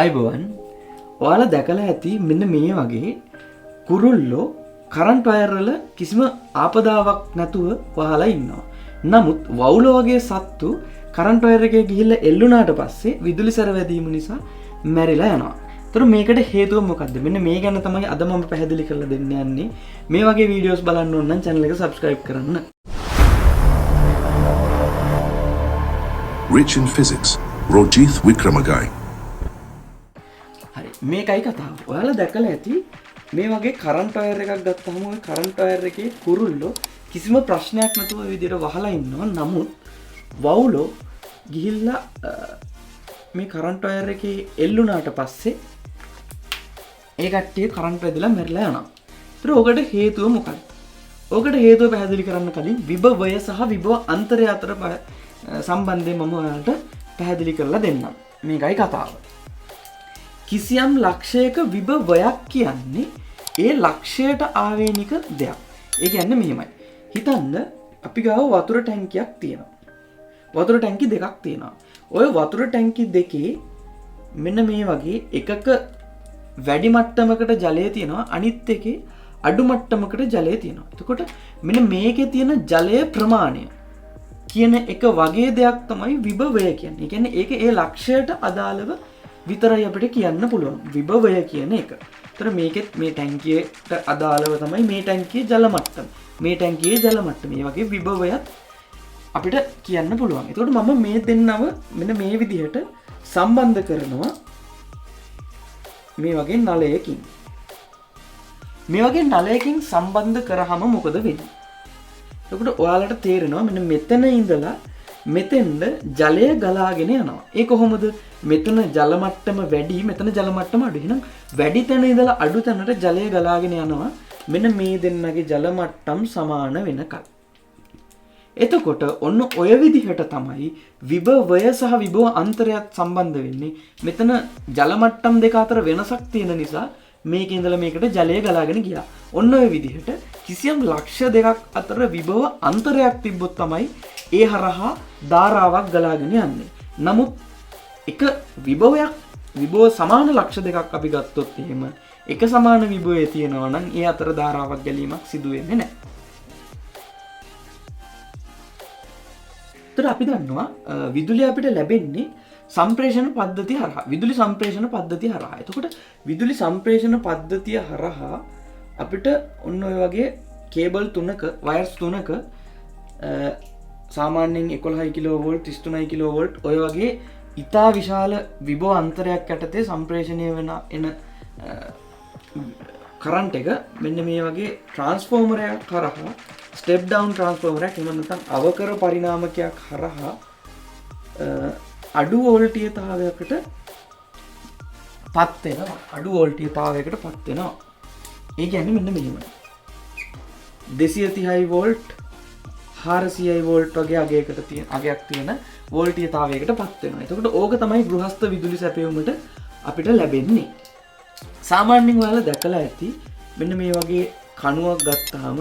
අයිබෝවන් ඔයාලා දැකලා ඇති මෙන්න මේ වගේ කුරුල්ලෝ කරන්ට් වයර් වල කිසිම ආපදාවක් නැතුව වහලා ඉන්නවා. නමුත් වවුලෝ වගේ සත්තු කරන්ට් වයර් එකේ ගිහිල්ලා එල්ලුණාට පස්සේ විදුලි සැර වැදීම නිසා මැරිලා යනවා. ඒතර මේකට හේතුව මොකද්ද? මෙන්න මේ ගැන තමයි අද මම පැහැදිලි කරලා දෙන්න යන්නේ. මේ වගේ වීඩියෝස් බලන්න ඕන නම් channel එක subscribe කරන්න. Rich in Physics, Rojith Wickramagai. හරි මේකයි කතාව. ඔයාලා දැකලා ඇති මේ වගේ කරන්ට් වයර් එකක් ගත්තාම ওই කරන්ට් වයර් එකේ කුරුල්ලෝ කිසිම ප්‍රශ්නයක් නැතුව ඔය විදිහට වහලා ඉන්නවා. නමුත් වවුලෝ ගිහිල්ලා මේ කරන්ට් වයර් එකේ එල්ලුණාට පස්සේ ඒ කට්ටිය කරන්ට් වැදිලා මැරිලා යනවා. ඒතර ඔකට හේතුව මොකක්ද? ඔකට හේතුව පැහැදිලි කරන්න කලින් විභවය සහ විභව අන්තරය අතර සම්බන්ධය මම ඔයාලට පැහැදිලි කරලා දෙන්නම්. මේකයි කතාව. කිසියම් ලක්ෂයක විභවයක් කියන්නේ ඒ ලක්ෂයට ආවේනික දෙයක්. ඒ කියන්නේ මෙහෙමයි. හිතන්න අපි ගාව වතුර ටැංකියක් තියෙනවා. වතුර ටැංකි දෙකක් තියෙනවා. ඔය වතුර ටැංකි දෙකේ මෙන්න මේ වගේ එකක වැඩි මට්ටමකට ජලය තියෙනවා, අනිත් එකේ අඩු මට්ටමකට ජලය තියෙනවා. එතකොට මෙන්න මේකේ තියෙන ජලය ප්‍රමාණය කියන එක වගේ දෙයක් තමයි විභවය කියන්නේ. ඒ කියන්නේ ඒක ඒ ලක්ෂයට අදාළව විතරයි අපිට කියන්න පුළුවන් විභවය කියන එක. ඒතර මේකෙත් මේ ටැංකියට අදාළව තමයි මේ ටැංකියේ ජල මට්ටම. මේ ටැංකියේ ජල මට්ටම. මේ වගේ විභවයත් අපිට කියන්න පුළුවන්. එතකොට මම මේ දෙන්නව මෙන්න මේ විදිහට සම්බන්ධ කරනවා මේ වගේ නලයකින්. මේ වගේ නලයකින් සම්බන්ධ කරාම මොකද වෙන්නේ? එතකොට ඔයාලට තේරෙනවා මෙන්න මෙතන ඉඳලා මෙතෙන්ද ජලය ගලාගෙන යනවා. ඒ කොහොමද? මෙතන ජල මට්ටම වැඩි, මෙතන ජල මට්ටම අඩු. එහෙනම් වැඩි තැන ඉඳලා අඩු තැනට ජලය ගලාගෙන යනවා. මෙන්න මේ දෙන්නගේ ජල මට්ටම් සමාන වෙනකල්. එතකොට ඔන්න ඔය විදිහට තමයි විභවය සහ විභව අන්තරයත් සම්බන්ධ වෙන්නේ. මෙතන ජල මට්ටම් දෙක අතර වෙනසක් තියෙන නිසා මේකේ ඉඳලා මේකට ජලය ගලාගෙන ගියා. ඔන්න ඔය විදිහට කිසියම් ලක්ෂ දෙකක් අතර විභව අන්තරයක් තිබ්බොත් තමයි ඒ හරහා ධාරාවක් ගලාගෙන යන්නේ. නමුත් එක විභව සමාන ලක්ෂ දෙකක් අපි ගත්තොත් එහෙම එක සමාන විභවය තියෙනවා නම් ඒ අතර ධාරාවක් ගැලීමක් සිදු වෙන්නේ නැහැ. ඒතර අපි දන්නවා විදුලිය අපිට ලැබෙන්නේ සම්ප්‍රේෂණ පද්ධතිය හරහා. විදුලි සම්ප්‍රේෂණ පද්ධතිය හරහා. එතකොට විදුලි සම්ප්‍රේෂණ පද්ධතිය හරහා අපිට ඔන්න ඔය වගේ කේබල් තුනක වයර්ස් තුනක සාමාන්‍යයෙන් 11 කිලෝවෝල්ට් 33 කිලෝවෝල්ට් ඔය වගේ ඉතා විශාල විභව අන්තරයක් යටතේ සම්ප්‍රේෂණය වෙන එන කරන්ට් එක මෙන්න මේ වගේ ට්‍රාන්ස්ෆෝමරයක් හරහා ස්ටෙප් ඩවුන් ට්‍රාන්ස්ෆෝමරයක් එහෙම නැත්නම් අවකර පරිණාමකයක් හරහා අඩු වෝල්ටීයතාවයකට පත් වෙනවා. අඩු වෝල්ටීයතාවයකට පත් වෙනවා. ඒ කියන්නේ මෙන්න මෙහෙමයි. 230 වෝල්ට් 400 වෝල්ට් වගේ අගයක් තියෙන වෝල්ටීයතාවයකට පත් වෙනවා. එතකොට ඕක තමයි ගෘහස්ත විදුලි සැපයුමට අපිට ලැබෙන්නේ. සාමාන්‍යයෙන් ඔයාලා දැකලා ඇති මෙන්න මේ වගේ කණුවක් ගත්තාම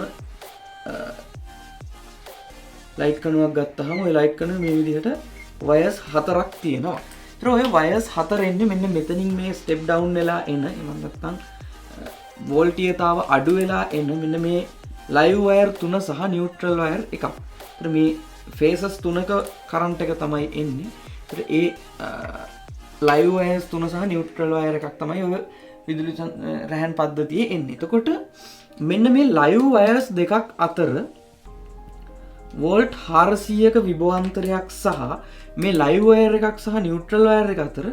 ලයිට් කණුවක් ගත්තාම ওই ලයිට් කණුව මේ විදිහට වයර්ස් 4ක් තියෙනවා. ඒතර ඔය වයර්ස් 4 එන්නේ මෙන්න මෙතනින් මේ ස්ටෙප් ඩවුන් වෙලා එන එහෙම නැත්නම් වෝල්ටීයතාව අඩු වෙලා එන මෙන්න මේ ලයිව් වයර් 3 සහ නියුට්‍රල් වයර් එකක්. ඒතර මේ ෆේසස් තුනක කරන්ට් එක තමයි එන්නේ. ඒතර ඒ ලයිව් වයර්ස් 3 සහ නියුට්‍රල් වයර් එකක් තමයි ඔය විදුලි රැහන් පද්ධතියේ එන්නේ. එතකොට මෙන්න මේ ලයිව් වයර්ස් දෙකක් අතර වෝල්ට් 400ක විභවාන්තරයක් සහ මේ ලයිව් වයර් එකක් සහ නියුට්‍රල් වයර් එක අතර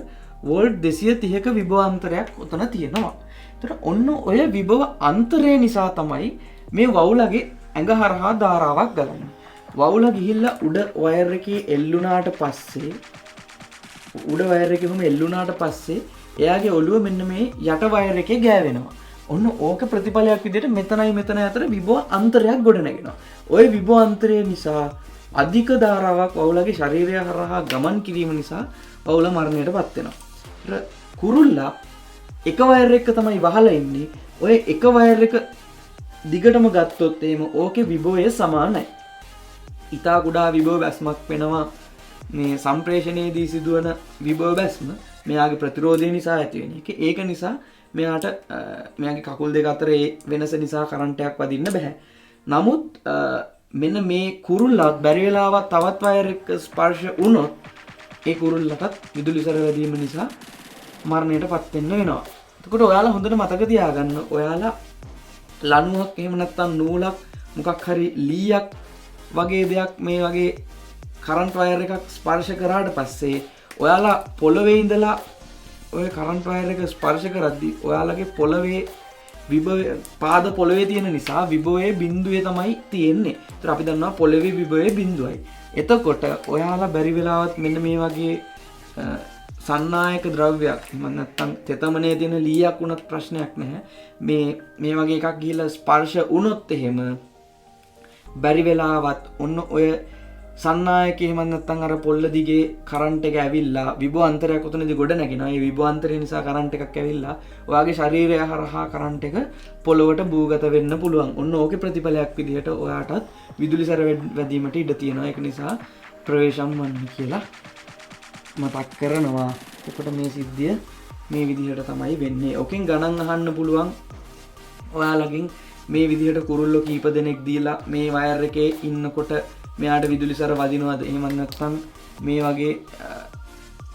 වෝල්ට් 230ක විභවාන්තරයක් උතන තියෙනවා. ඒතර ඔන්න ඔය විභව අන්තරය නිසා තමයි මේ වවුලගේ ඇඟ හරහා ධාරාවක් ගලන්නේ. වවුල ගිහිල්ලා උඩ වයර් එකේ එල්ලුණාට පස්සේ එයාගේ ඔළුව මෙන්න මේ යට වයර් එකේ ගෑවෙනවා. ඔන්න ඕක ප්‍රතිඵලයක් විදිහට මෙතන අතර විභව අන්තරයක් ගොඩනගෙනවා. ওই විභව අන්තරය නිසා අධික ධාරාවක් වවුලගේ ශරීරය හරහා ගමන් කිරීම නිසා වවුල මරණයටපත් වෙනවා. ඒතර කුරුල්ලා එක වයර් එක තමයි වහලා ඉන්නේ. ඔය එක වයර් එක දිගටම ගත්තොත් එහෙම ඕකේ විභවය සමානයි. ඉතා කුඩා විභව බැස්මක් වෙනවා මේ සම්ප්‍රේෂණයේදී සිදුවන විභව බැස්ම. මෙයාගේ ප්‍රතිරෝධය නිසා ඇති වෙන එක. ඒක නිසා මෙයාට මෙයාගේ කකුල් දෙක අතර ඒ වෙනස නිසා කරන්ට් එකක් වදින්න බෑ. නමුත් මෙන්න මේ කුරුල්ලත් බැරි වෙලාවත් තවත් වයර් එක ස්පර්ශ වුණොත් ඒ කුරුල්ලටත් විදුලි සර වැදීම නිසා මරණයටපත් වෙන්න වෙනවා. එතකොට ඔයාලා හොඳට මතක තියාගන්න ඔයාලා ලණුවක් එහෙම නැත්නම් නූලක් මොකක් හරි ලීයක් වගේ දෙයක් මේ වගේ කරන්ට් වයර් එකක් ස්පර්ශ කරාට පස්සේ ඔයාලා පොළවේ ඉඳලා ඔය කරන්ට් වයර් එක ස්පර්ශ කරද්දී ඔයාලගේ පොළවේ විභවය පාද පොළවේ තියෙන නිසා විභවයේ බිඳුවේ තමයි තියෙන්නේ. ඒතර අපි දන්නවා පොළවේ විභවයේ බිඳුවයි. එතකොට ඔයාලා බැරි වෙලාවත් මෙන්න මේ වගේ සන්නායක ද්‍රව්‍යයක් එහෙම නැත්නම් තෙතමනේ තියෙන ලීයක් වුණත් ප්‍රශ්නයක් නැහැ. මේ වගේ එකක් ගිහිල්ලා ස්පර්ශ වුණොත් එහෙම බැරි වෙලාවත් ඔන්න ඔය සන්නායක එහෙම නැත්නම් අර පොල්ල දිගේ කරන්ට් එක ඇවිල්ලා විභව අන්තරයක් උතනදී ගොඩ නැගෙනවා. ඒ විභව අන්තරය නිසා කරන්ට් එකක් ඇවිල්ලා ඔයාගේ ශරීරය හරහා කරන්ට් එක පොළොවට භූගත වෙන්න පුළුවන්. ඔන්න ඕකේ ප්‍රතිඵලයක් විදිහට ඔයාටත් විදුලි සැර වැදීමට ඉඩ තියෙනවා. ඒක නිසා ප්‍රවේශම් වන්න කියලා මතක් කරනවා. එතකොට මේ සිද්ධිය මේ විදිහට තමයි වෙන්නේ. ඔකෙන් ගණන් අහන්න පුළුවන් ඔයාලගෙන් මේ විදිහට කුරුල්ලෝ කීප දෙනෙක් දීලා මේ වයර් එකේ ඉන්නකොට මෙයාට විදුලි සර වදිනවද? එහෙම නැත්නම් මේ වගේ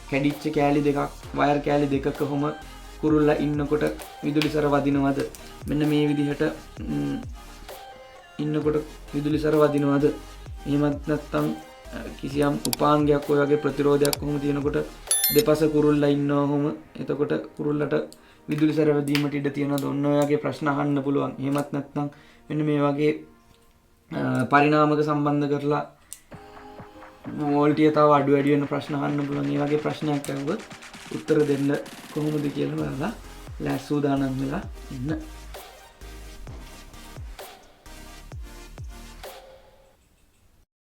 කැඩිච්ච කෑලි දෙකක් වයර් කෑලි දෙකක කොහොම කුරුල්ලා ඉන්නකොට විදුලි සර වදිනවද? මෙන්න මේ විදිහට ඉන්නකොට විදුලි සර වදිනවද? එහෙමත් නැත්නම් කිසියම් උපාංගයක් ඔය වගේ ප්‍රතිරෝධයක් කොහොම තියෙනකොට දෙපස කුරුල්ලා ඉන්නවා කොහොම එතකොට කුරුල්ලට විදුලි සර වැදීමට ඉඩ තියෙනවද? ඔන්න ඔය වගේ ප්‍රශ්න අහන්න පුළුවන්. එහෙමත් නැත්නම් මෙන්න මේ වගේ පරිණාමක සම්බන්ධ කරලා වෝල්ටිය තව අඩු වැඩි වෙන ප්‍රශ්න අහන්න පුළුවන්. මේ වගේ ප්‍රශ්නයක් අහුවොත් උත්තර දෙන්න කොහොමද කියලා ඔයාලා ලෑස්ති සූදානම් වෙලා ඉන්න.